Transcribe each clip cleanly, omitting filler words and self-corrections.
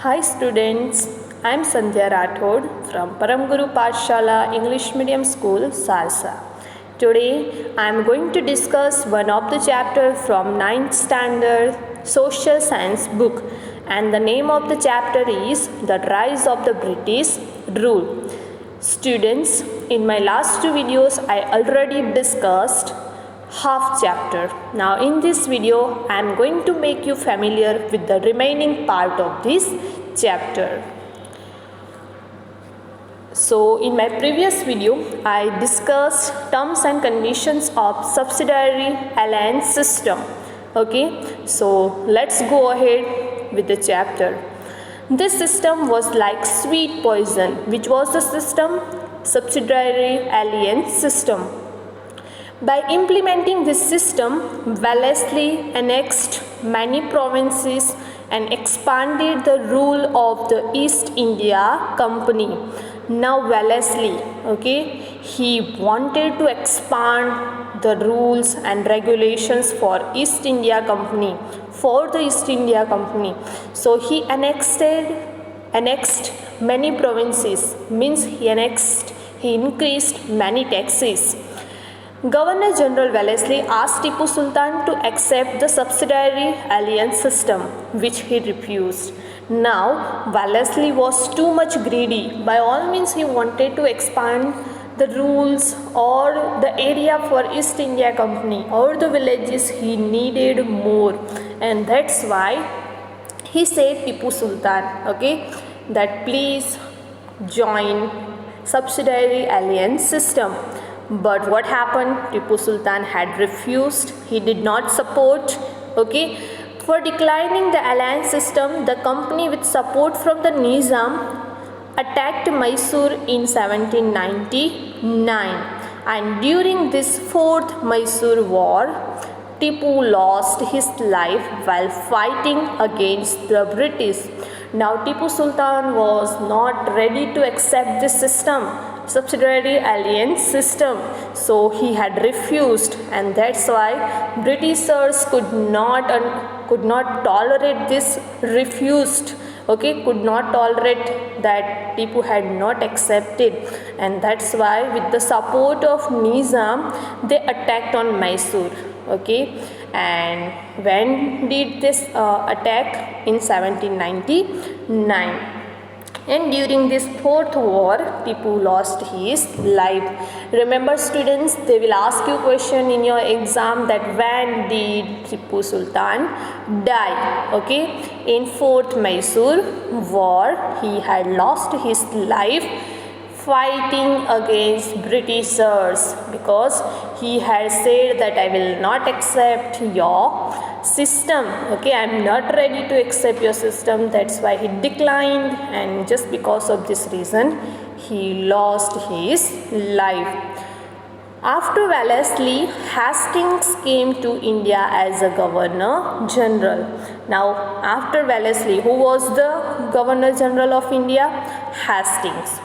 Hi students, I am Sandhya Rathod from Param Guru Pathshala English Medium School, Sarsa. Today I am going to discuss one of the chapter from 9th standard Social Science book, and the name of the chapter is The Rise of the British Rule. Students, in my last two videos I already discussed half chapter. Now in this video I am going to make you familiar with the remaining part of this chapter. So in my previous video I discussed terms and conditions of subsidiary alliance system. Okay, so let's go ahead with the chapter. This system was like sweet poison, which was the system subsidiary alliance system. By implementing this system, Wellesley annexed many provinces and expanded the rule of the East India Company. Now Wellesley, he wanted to expand the rules and regulations for East India Company, So he annexed many provinces, means he increased many taxes. Governor General Wellesley asked Tipu Sultan to accept the subsidiary alliance system, which he refused. Now, Wellesley was too much greedy. By all means, he wanted to expand the rules or the area for East India Company or the villages. He needed more, and that's why he said Tipu Sultan, that please join subsidiary alliance system. But what happened? Tipu Sultan had refused. He did not support. For declining the alliance system, the company with support from the Nizam attacked Mysore in 1799. And during this fourth Mysore war, Tipu lost his life while fighting against the British. Now Tipu Sultan was not ready to accept this system, subsidiary alliance system, so he had refused, and that's why Britishers could not tolerate this refused, could not tolerate that Tipu had not accepted, and that's why with the support of Nizam they attacked on Mysore. And when did this attack? In 1799. And during this fourth war, Tipu lost his life. Remember students, they will ask you question in your exam that when did Tipu Sultan die? In fourth Mysore war, he had lost his life fighting against Britishers, because he had said that I will not accept your system. I am not ready to accept your system. That's why he declined, and just because of this reason he lost his life. After Wellesley, Hastings came to India as a Governor General. Now after Wellesley, who was the Governor General of India? Hastings.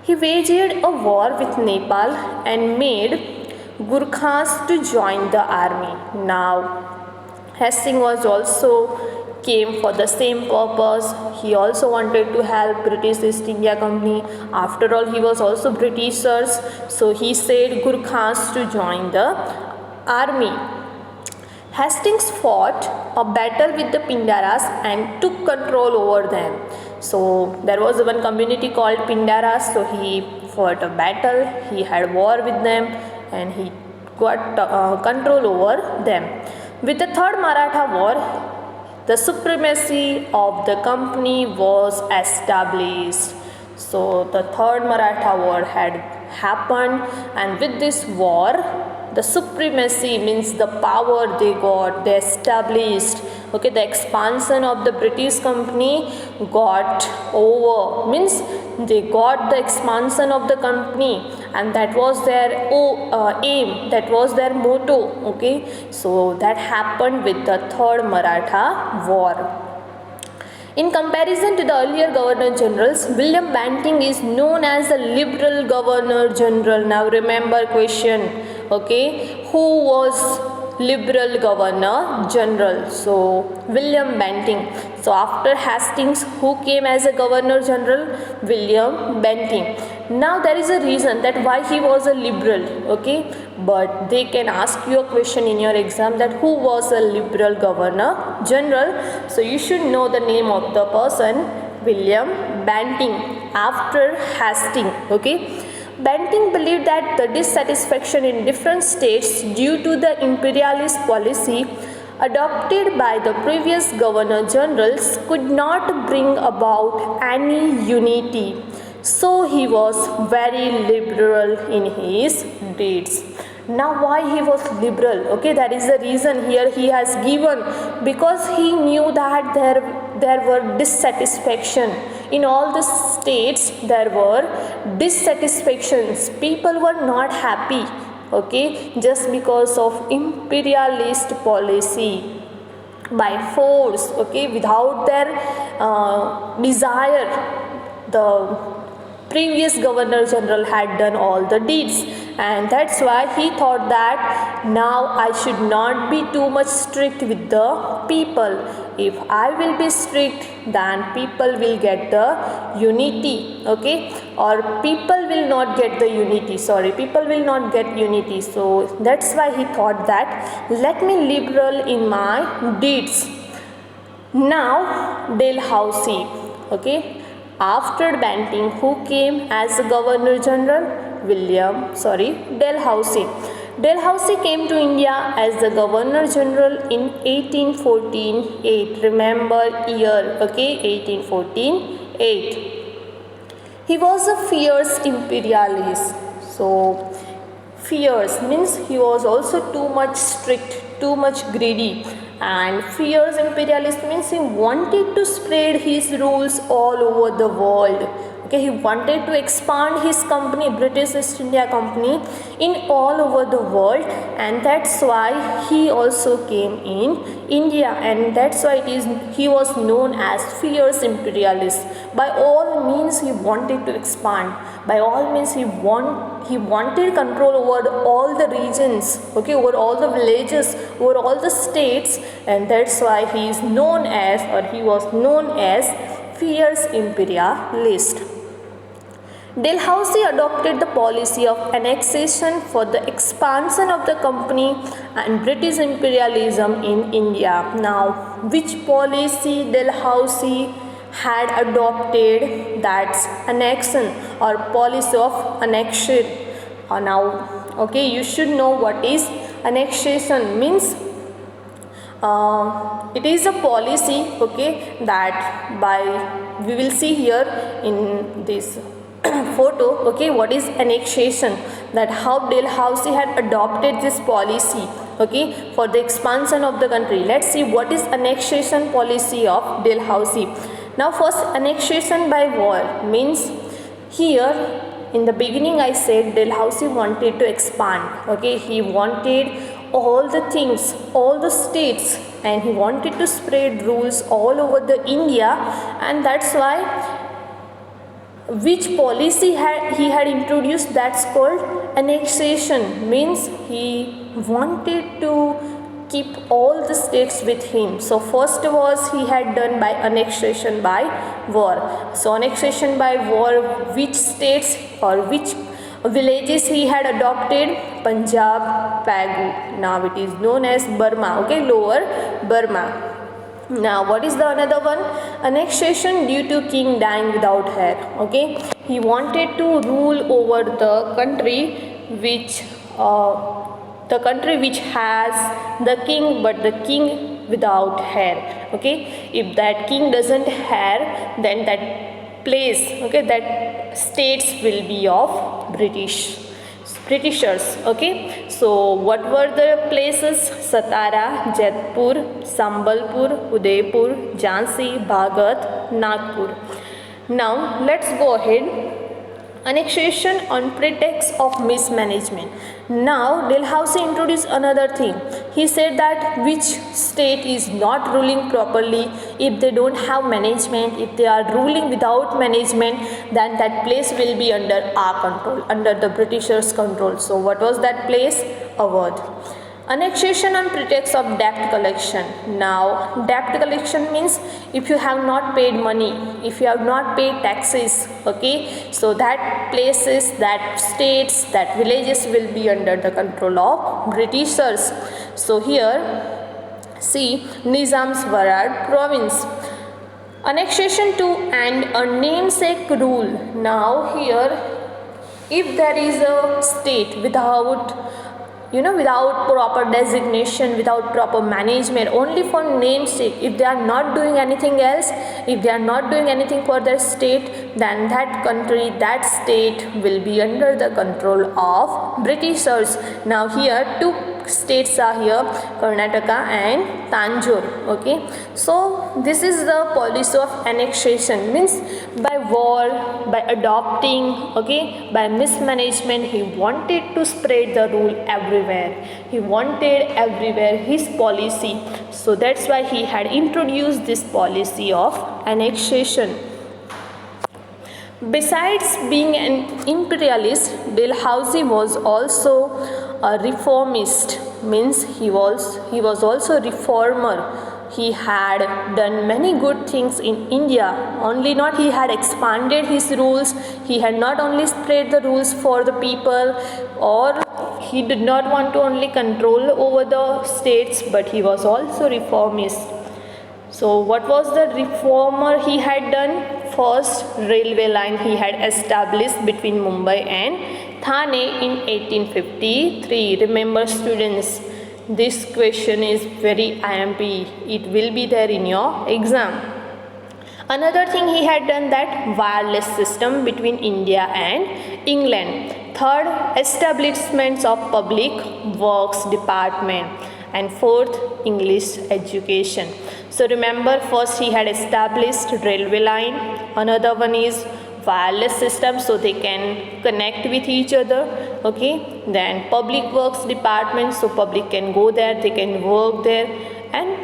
He waged a war with Nepal and made Gurkhas to join the army. Now Hastings was also came for the same purpose. He also wanted to help British East India Company. After all, he was also Britishers, so he said Gurkhas to join the army. Hastings fought a battle with the Pindaras and took control over them. So there was one community called Pindaras, so he fought a battle, he had war with them, and he got control over them. With the third Maratha war, the supremacy of the company was established. So the third Maratha war had happened, and with this war, the supremacy means the power they got, they established. The expansion of the British company got over, means they got the expansion of the company, and that was their aim, that was their motto. So that happened with the third Maratha war. In comparison to the earlier Governor Generals, William Banting is known as the Liberal Governor General. Now remember question, who was liberal governor general. So William Bentinck. So after Hastings, who came as a governor general? William Bentinck. Now there is a reason that why he was a liberal, okay, but they can ask you a question in your exam that who was a liberal governor general. So you should know the name of the person, William Bentinck, after Hastings, okay. Bentinck believed that the dissatisfaction in different states due to the imperialist policy adopted by the previous governor generals could not bring about any unity. So he was very liberal in his deeds. Now why he was liberal? Okay, that is the reason here he has given, because he knew that there were dissatisfaction in all the states. There were dissatisfactions, people were not happy, okay, just because of imperialist policy, by force, okay, without their desire. The previous governor general had done all the deeds, and that's why he thought that now I should not be too much strict with the people. If I will be strict, then people will get the unity, okay, or people will not get the unity, people will not get unity. So that's why he thought that let me liberal in my deeds. Now Dalhousie, okay, after Bentinck, who came as the governor general? Dalhousie. Dalhousie came to India as the governor general in 1814-8. Remember year, okay, 1814-8. He was a fierce imperialist. So fierce means he was also too much strict, too much greedy, and fierce imperialist means he wanted to spread his rules all over the world. Okay, he wanted to expand his company, British East India Company, in all over the world, and that's why he also came in India, and that's why he was known as fierce imperialist. By all means he wanted to expand. By all means he wanted control over all the regions, okay, over all the villages, over all the states, and that's why he was known as fierce imperialist. Dalhousie adopted the policy of annexation for the expansion of the company and British imperialism in India. Now, which policy Dalhousie had adopted? That's annexation or policy of annexation. Now, okay, you should know what is annexation means. It is a policy, okay, that we will see here in this photo, okay, what is annexation, that how Dalhousie had adopted this policy, okay, for the expansion of the country. Let's see what is annexation policy of Dalhousie. Now first, annexation by war means, here in the beginning I said Dalhousie wanted to expand, okay, he wanted all the things, all the states, and he wanted to spread rules all over the India, and that's why which policy he had introduced, that's called annexation, means he wanted to keep all the states with him. So first was he had done by annexation by war. So annexation by war, which states or which villages he had adopted? Punjab, Pagu, now it is known as Burma, okay, lower Burma. Now what is the another one? Annexation due to king dying without heir, okay, he wanted to rule over the country which has the king, but the king without heir, okay. If that king doesn't heir, then that place, okay, that states will be of Britishers, okay. So what were the places? Satara, Jaipur, Sambalpur, Udaipur, Jhansi, Bhagat, Nagpur. Now let's go ahead. Annexation on pretext of mismanagement. Now Dalhousie introduced another thing. He said that which state is not ruling properly, if they don't have management, if they are ruling without management, then that place will be under our control, under the Britishers' control. So what was that place? Awadh. Annexation on pretext of debt collection. Now debt collection means if you have not paid money, if you have not paid taxes, okay, so that places, that states, that villages will be under the control of Britishers. So here see Nizamswarad province. Annexation to and a namesake rule. Now here if there is a state without without proper designation, without proper management, only for namesake, if they are not doing anything else, if they are not doing anything for their state, then that country, that state will be under the control of Britishers. Now here two states are here, Karnataka and Tanjore, okay. So this is the policy of annexation, means by war, by adopting, okay, by mismanagement, he wanted to spread the rule everywhere, he wanted everywhere his policy. So that's why he had introduced this policy of annexation. Besides being an imperialist, Dalhousie was also a reformist, means he was also a reformer. He had done many good things in India. Only not he had expanded his rules, he had not only spread the rules for the people, or he did not want to only control over the states, but he was also reformist. So what was the reformer he had done? First, railway line he had established between Mumbai and Thane in 1853. Remember students, this question is very IMP. It will be there in your exam. Another thing he had done, that wireless system between India and England. Third, establishments of public works department. And fourth, English education. So remember, first he had established railway line, another one is wireless system so they can connect with each other, okay. Then public works department, so public can go there, they can work there. And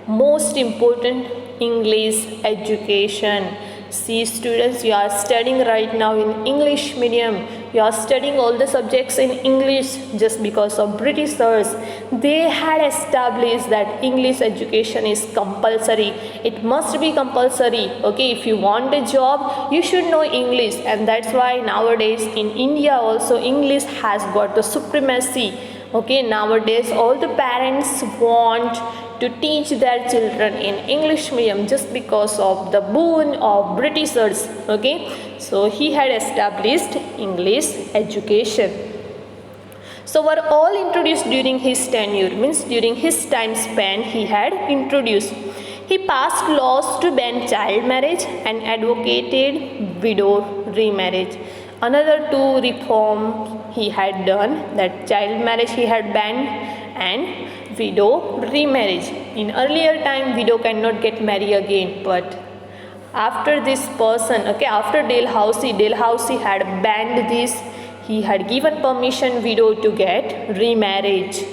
most important, English education. See students, you are studying right now in English medium, you are studying all the subjects in English just because of Britishers. They had established that English education is compulsory, it must be compulsory, okay. If you want a job, you should know English, and that's why nowadays in India also English has got the supremacy, okay. Nowadays all the parents want to teach their children in English medium just because of the boon of Britishers, okay. So he had established English education. So were all introduced during his tenure, means during his time span he had introduced. He passed laws to ban child marriage and advocated widow remarriage. Another two reforms he had done, that child marriage he had banned and widow remarriage. In earlier time, widow cannot get married again, but after this person, okay, after Dalhousie had banned this. He had given permission widow to get remarriage,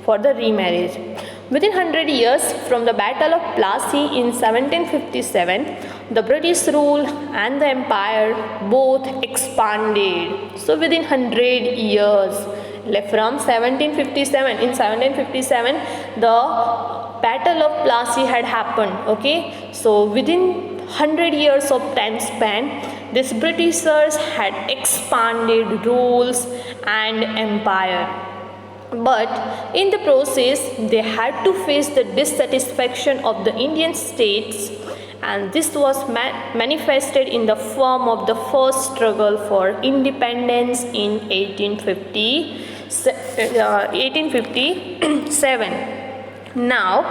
for the remarriage. Within 100 years from the Battle of Plassey in 1757, the British rule and the empire both expanded. So within 100 years, from 1757, in 1757 the Battle of Plassey had happened, okay. So within 100 years of time span, these Britishers had expanded rules and empire. But in the process, they had to face the dissatisfaction of the Indian states, and this was manifested in the form of the first struggle for independence in 1857. Now,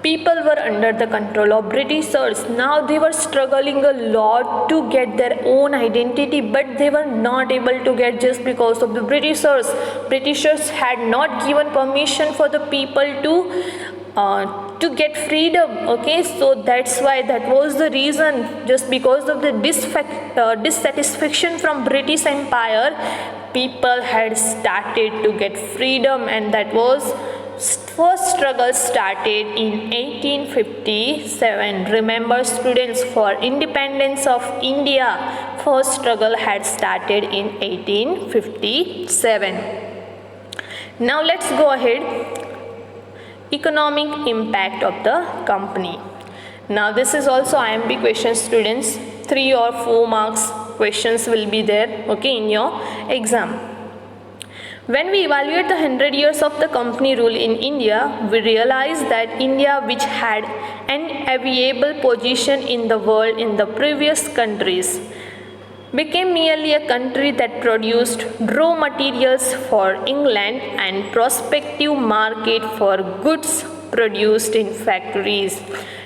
people were under the control of Britishers. Now they were struggling a lot to get their own identity, but they were not able to get just because of the Britishers. Britishers had not given permission for the people to get freedom, okay. So that's why, that was the reason, just because of the dissatisfaction from British Empire, people had started to get freedom, and that was first struggle started in 1857. Remember students, for independence of India, first struggle had started in 1857. Now let's go ahead. Economic impact of the company. Now this is also IMP question, students. 3 or 4 marks questions will be there, okay, in your exam. When we evaluate the 100 years of the company rule in India, we realize that India, which had an enviable position in the world in the previous countries, became merely a country that produced raw materials for England and prospective market for goods produced in factories.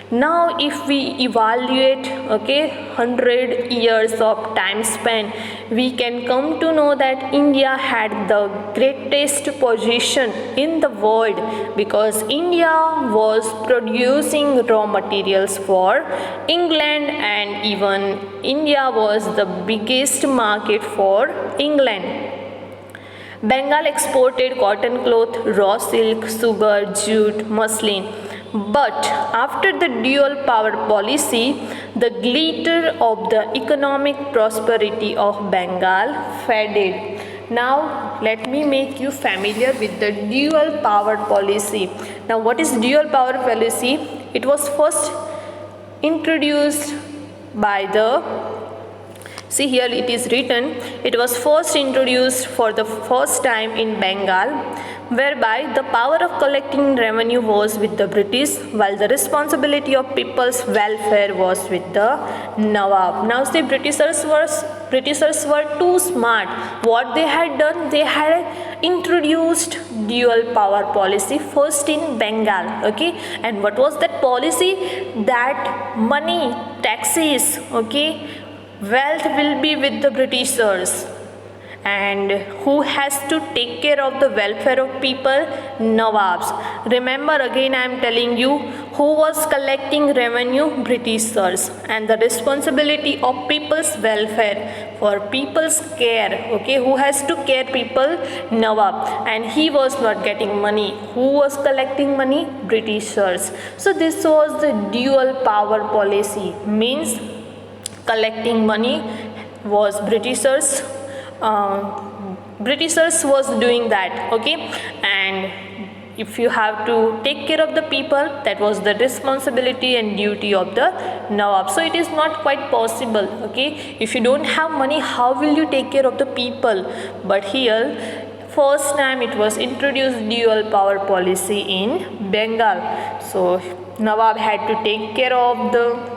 Now if we evaluate, okay, 100 years of time span, we can come to know that India had the greatest position in the world because India was producing raw materials for England, and even India was the biggest market for England. Bengal exported cotton cloth, raw silk, sugar, jute, muslin. But after the dual power policy, the glitter of the economic prosperity of Bengal faded. Now let me make you familiar with the dual power policy. Now what is dual power policy? It was first introduced by the, see here it is written, it was first introduced for the first time in Bengal, whereby the power of collecting revenue was with the British, while the responsibility of people's welfare was with the Nawab. Now see, Britishers were too smart. What they had done, they had introduced dual power policy first in Bengal, okay. And what was that policy? That money, taxes, okay, wealth will be with the Britishers. And who has to take care of the welfare of people? Nawabs. Remember, again I am telling you, who was collecting revenue? Britishers. And the responsibility of people's welfare, for people's care, okay, who has to care people? Nawab. And he was not getting money. Who was collecting money? Britishers. So this was the dual power policy, means collecting money was Britishers. Britishers was doing that, okay, and if you have to take care of the people, that was the responsibility and duty of the Nawab. So it is not quite possible, okay, if you don't have money, how will you take care of the people? But here first time it was introduced dual power policy in Bengal. So Nawab had to take care of the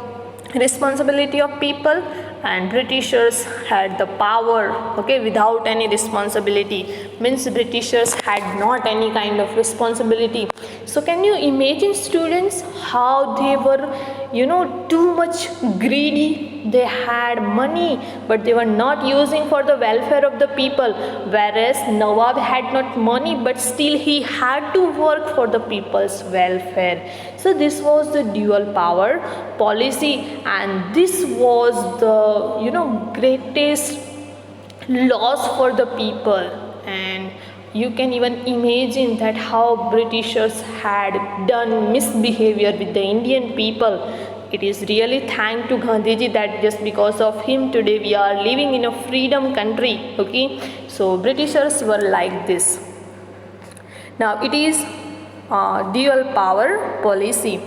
responsibility of people, and Britishers had the power, okay, without any responsibility, means Britishers had not any kind of responsibility. So can you imagine, students, how they were, too much greedy? They had money, but they were not using for the welfare of the people, whereas Nawab had not money, but still he had to work for the people's welfare. So this was the dual power policy, and this was the greatest loss for the people. And you can even imagine that how Britishers had done misbehavior with the Indian people. It is really thanks to Gandhiji that just because of him today we are living in a freedom country, okay. So Britishers were like this. Now it is dual power policy.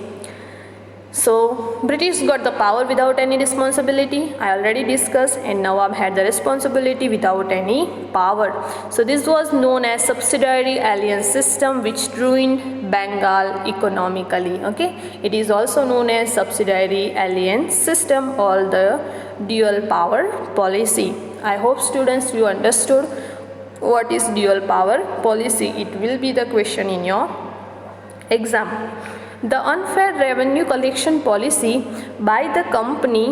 So British got the power without any responsibility, I already discussed, and Nawab had the responsibility without any power. So this was known as subsidiary alliance system, which ruined Bengal economically, okay. It is also known as subsidiary alliance system or the dual power policy. I hope, students, you understood what is dual power policy. It will be the question in your exam. The unfair revenue collection policy by the company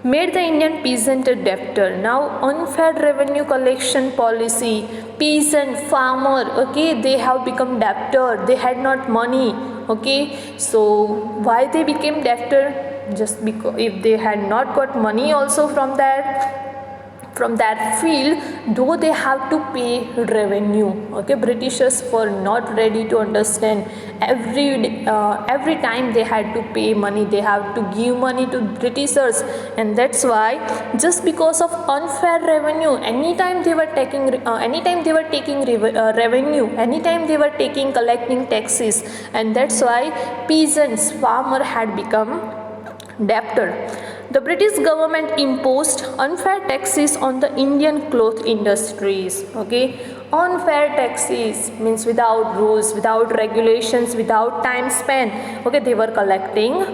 made the Indian peasant a debtor. Now unfair revenue collection policy, peasant, farmer, okay, they have become debtor. They had not money, okay. So why they became debtor? Just because if they had not got money also from that from that field, though they have to pay revenue. Okay, Britishers were not ready to understand every time they had to pay money, they have to give money to Britishers, and that's why just because of unfair revenue, anytime they were taking revenue, anytime they were collecting taxes, and that's why peasants, farmer had become debtor. The British government imposed unfair taxes on the Indian cloth industries. Okay, unfair taxes means without rules, without regulations, without time span. Okay, they were collecting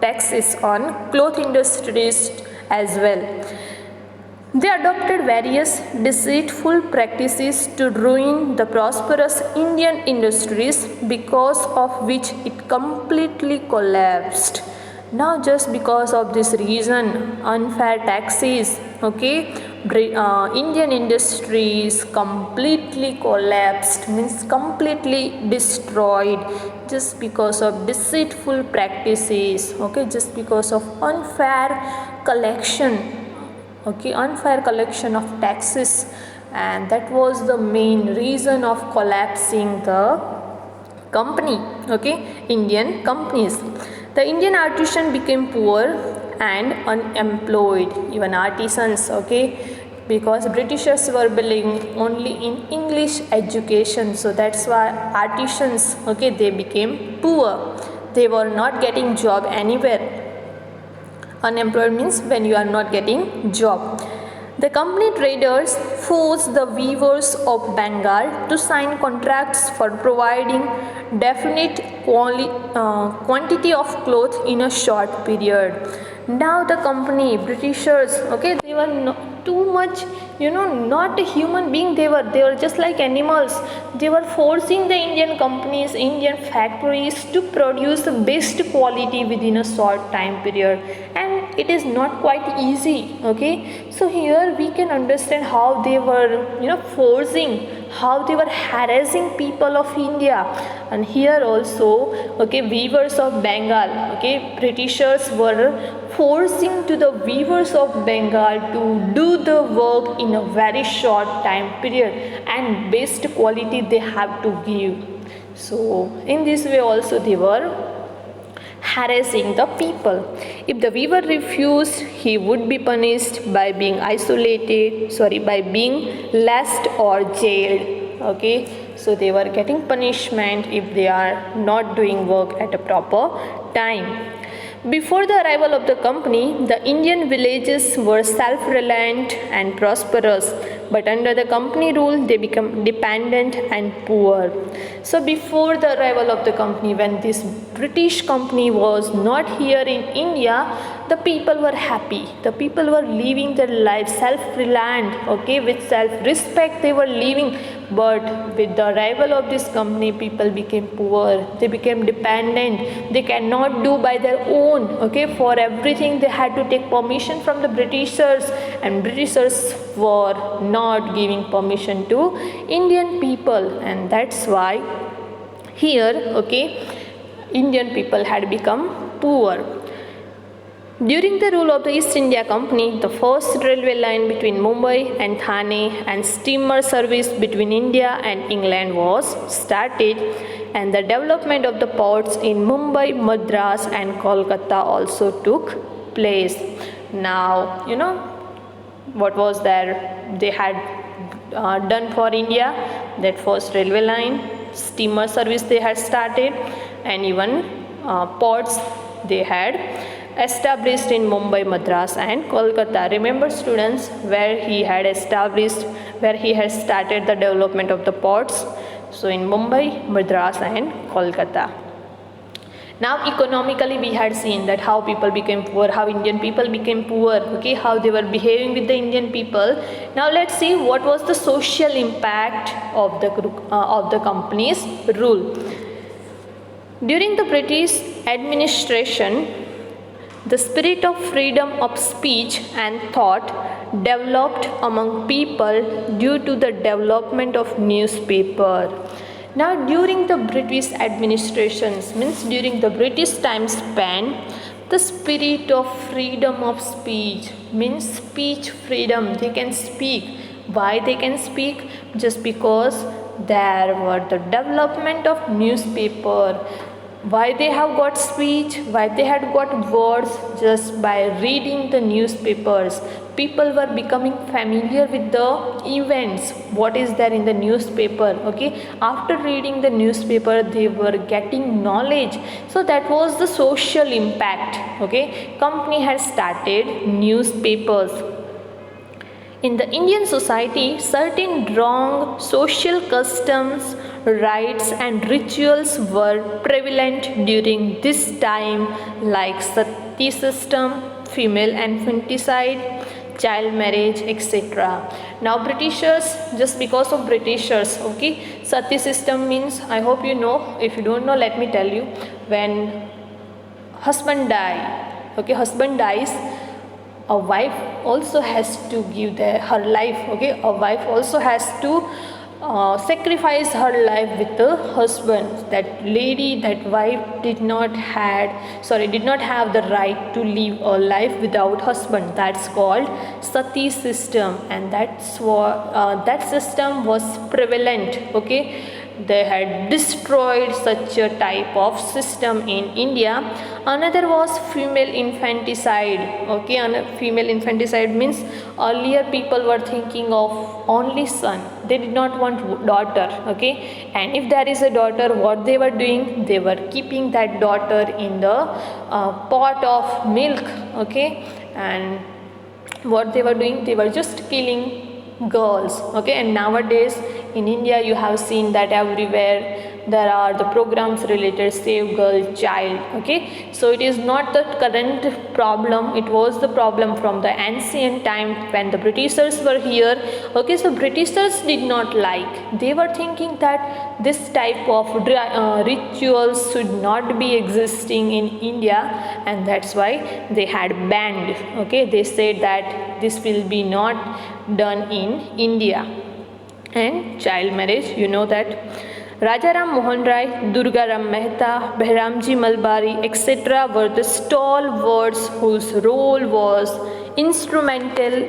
taxes on cloth industries as well. They adopted various deceitful practices to ruin the prosperous Indian industries, because of which it completely collapsed. Now just because of this reason, unfair taxes, okay, Indian industries completely collapsed, means completely destroyed, just because of deceitful practices. Okay, just because of unfair collection. Okay, unfair collection of taxes, and that was the main reason of collapsing the company. Okay, Indian companies. The Indian artisan became poor and unemployed, even artisans. Okay, because Britishers were believing only in English education, so that's why artisans, okay, they became poor. They were not getting job anywhere. Unemployed means when you are not getting job. The company traders forced the weavers of Bengal to sign contracts for providing definite quantity of cloth in a short period. Now the company, Britishers, okay, they were too much, not a human being. They were just like animals. They were forcing the Indian companies, Indian factories to produce the best quality within a short time period, and it is not quite easy. Okay, so here we can understand how they were forcing, how they were harassing people of India. And here also, okay, weavers of Bengal, okay, Britishers were forcing to the weavers of Bengal to do the work in a very short time period, and best quality they have to give. So in this way also they were harassing the people. If the weaver refused, he would be punished by being by being laced or jailed. Okay, so they were getting punishment if they are not doing work at a proper time. Before the arrival of the company, the Indian villages were self-reliant and prosperous, but under the company rule, they became dependent and poor. So before the arrival of the company, when this British company was not here in India, the people were happy. The people were living their life self-reliant, okay, with self-respect they were living. But with the arrival of this company, people became poor. They became dependent. They cannot do by their own. Okay, for everything they had to take permission from the Britishers, and Britishers were not giving permission to Indian people, and that's why here, okay, Indian people had become poor. During the rule of the East India Company, the first railway line between Mumbai and Thane and steamer service between India and England was started, and the development of the ports in Mumbai, Madras and Kolkata also took place. Now, what was there they had done for India? That first railway line, steamer service they had started, and even ports they had established in Mumbai, Madras and Kolkata. Remember students, where he had started the development of the ports? So in Mumbai, Madras and Kolkata. Now economically we had seen that how people became poor, how Indian people became poor, okay, how they were behaving with the Indian people. Now let's see what was the social impact of the company's rule. During the British administration, the spirit of freedom of speech and thought developed among people due to the development of newspaper. Now during the British administrations, means during the British time span, The spirit of freedom of speech means speech freedom. They can speak. Why they can speak? Just because there were the development of newspaper. Why they have got speech? Why they had got words? Just by reading the newspapers. People were becoming familiar with the events, what is there in the newspaper. Okay, after reading the newspaper they were getting knowledge. So that was the social impact. Okay, company had started newspapers. In the Indian society, certain wrong social customs, rites and rituals were prevalent during this time, like sati system, female infanticide, child marriage, etc. Now Britishers, just because of Britishers, okay, sati system means, I hope you know. If you don't know, let me tell you. When husband dies, a wife also has to give her life. Okay, a wife also has to sacrifice her life with the husband. That lady, that wife did not have the right to live a life without husband. That's called sati system, and that's what that system was prevalent. Okay, they had destroyed such a type of system in India. Another was female infanticide. Okay, female infanticide means earlier people were thinking of only son. They did not want daughter. Okay, and if there is a daughter, what they were doing? They were keeping that daughter in the pot of milk. Okay, and what they were doing? They were just killing girls. Okay, and nowadays in India you have seen that everywhere there are the programs related save girl child. Okay, so it is not the current problem, it was the problem from the ancient time when the Britishers were here. Okay, so Britishers did not like, they were thinking that this type of rituals should not be existing in India, and that's why they had banned. Okay, they said that this will be not done in India. And child marriage, you know that Rajaram Mohan Rai, Durgaram Mehta, Behramji Malbari, etc. were the stalwarts whose role was instrumental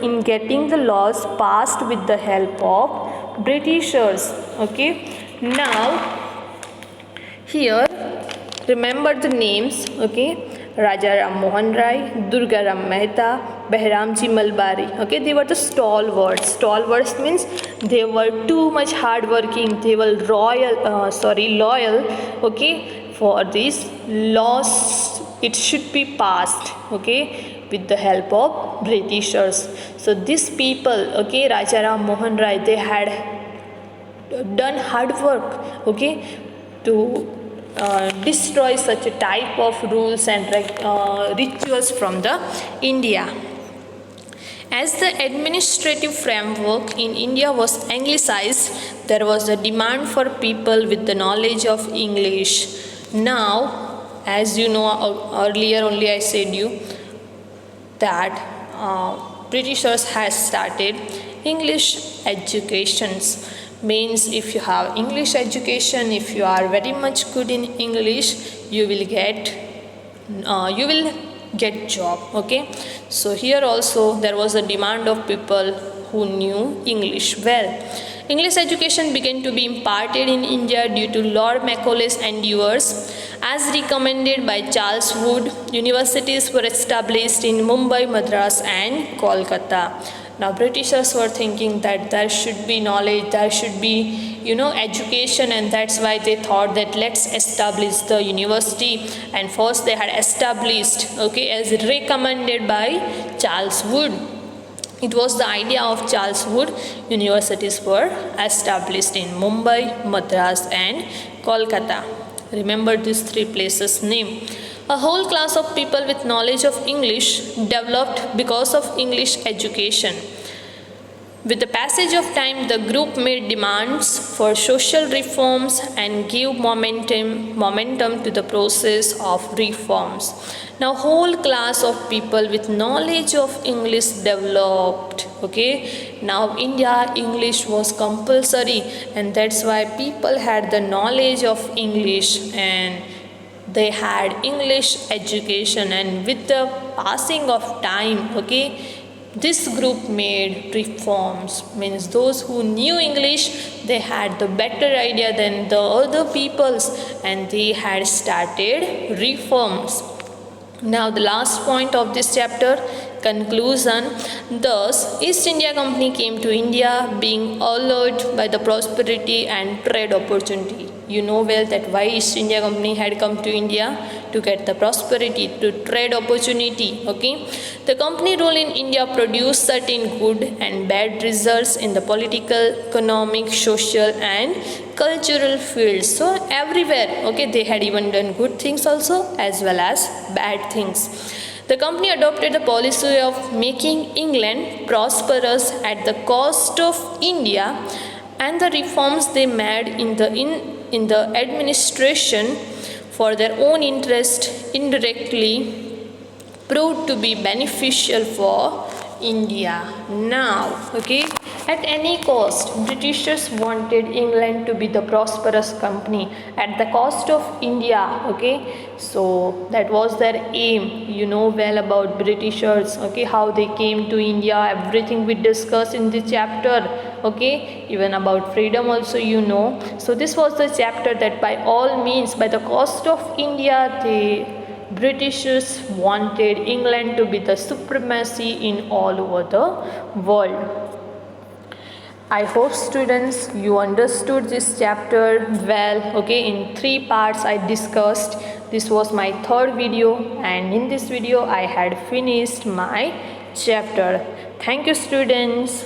in getting the laws passed with the help of Britishers. Okay, now here remember the names. Okay, Rajaram Mohan Rai, Durgaram Mehta, Behramji Malbari. Okay, they were the stalwarts. Stalwarts means they were too much hardworking. They were loyal. Okay, for these laws, it should be passed. Okay, with the help of Britishers. So these people, okay, Rajaram Mohan Rai, they had done hard work. Okay, to destroy such a type of rules and rituals from the India. As the administrative framework in India was anglicized, there was a demand for people with the knowledge of English. Now, as you know, earlier only I said you that Britishers has started English educations. Means if you have English education, if you are very much good in English, you will get job. Okay, so here also there was a demand of people who knew English well. English education began to be imparted in India due to Lord Macaulay's endeavours. As recommended by Charles Wood, universities were established in Mumbai, Madras and Kolkata. Now Britishers were thinking that there should be knowledge, there should be education, and that's why they thought that let's establish the university. And first they had established, okay, as recommended by Charles Wood. It was the idea of Charles Wood. Universities were established in Mumbai, Madras and Kolkata. Remember these three places' name. A whole class of people with knowledge of English developed because of English education. With the passage of time, the group made demands for social reforms and gave momentum to the process of reforms. Now, whole class of people with knowledge of English developed. Okay, now India English was compulsory, and that's why people had the knowledge of English, and they had English education, and with the passing of time, okay, this group made reforms. Means those who knew English, they had the better idea than the other peoples, and they had started reforms. Now the last point of this chapter, conclusion. Thus, East India Company came to India being allured by the prosperity and trade opportunity. You know well that why East India Company had come to India, to get the prosperity, to trade opportunity. Okay, the company rule in India produced certain good and bad results in the political, economic, social and cultural fields. So everywhere, okay, they had even done good things also as well as bad things. The company adopted the policy of making England prosperous at the cost of India, and the reforms they made in the administration for their own interest indirectly proved to be beneficial for India. Now, okay, at any cost, Britishers wanted England to be the prosperous company at the cost of India. Okay, so that was their aim. You know well about Britishers, okay, how they came to India, everything we discussed in this chapter. Okay, even about freedom also you know. So this was the chapter that by all means, by the cost of India, they Britishers wanted England to be the supremacy in all over the world. I hope students you understood this chapter well. Okay, in 3 parts I discussed. This was my 3rd video, and in this video I had finished my chapter. Thank you students.